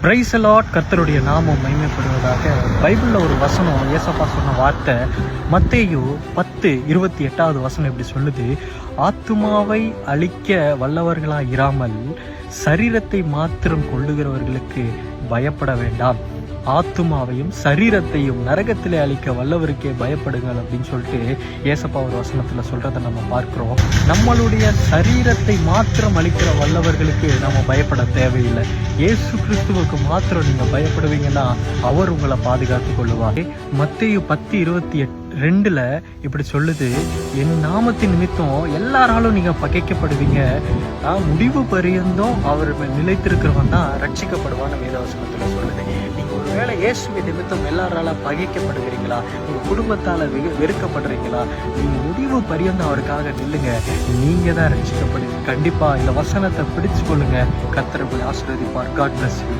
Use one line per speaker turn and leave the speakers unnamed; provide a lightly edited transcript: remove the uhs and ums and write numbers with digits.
Price Lord. கர்த்தருடைய நாமம் மகிமைப்படுவதாக. பைபிளில் ஒரு வசனம், ஏசப்பா சொன்ன வார்த்தை மத்தேயு 10:28 வசனம் இப்படி சொல்லுது: ஆத்துமாவை அழிக்க வல்லவர்களாக இராமல் சரீரத்தை மாத்திரம் கொள்ளுகிறவர்களுக்கு பயப்பட வேண்டாம், ஆத்துமாவையும் சரீரத்தையும் நரகத்திலே அழிக்க வல்லவருக்கே பயப்படுங்கள் அப்படின்னு சொல்லிட்டு ஏசப்பா ஒரு வசனத்துல சொல்றதை நம்ம பார்க்கிறோம். நம்மளுடைய சரீரத்தை மாத்திரம் அழிக்கிற வல்லவர்களுக்கு நம்ம பயப்பட தேவையில்லை. இயேசு கிறிஸ்துவுக்கு மாத்திரம் நீங்க பயப்படுவீங்கன்னா அவர் உங்களை பாதுகாத்து கொள்ளுவார். மத்தேயு 10:22 இப்படி சொல்லுது: என் நாமத்தின் நிமித்தம் எல்லாராலும் நீங்க பகைக்கப்படுவீங்க, முடிவு பரியந்தம் அவர் நிலைத்திருக்கிறவன் தான் ரட்சிக்கப்படுவான்னு வேதவசனத்துல சொல்லுது. நீங்க ஒருவேளை இயேசுவின் நிமித்தம் எல்லாரால பகைக்கப்படுகிறீங்களா, உங்க குடும்பத்தால வெறுக்கப்படுறீங்களா, நீங்க முடிவு பரியந்தம் அவருக்காக நில்லுங்க, நீங்க தான் ரட்சிக்கப்படுவீங்க. கண்டிப்பா இந்த வசனத்தை பிடிச்சு கொள்ளுங்க. கர்த்தர் உங்களை ஆசீர்வதிப்பார். God bless you.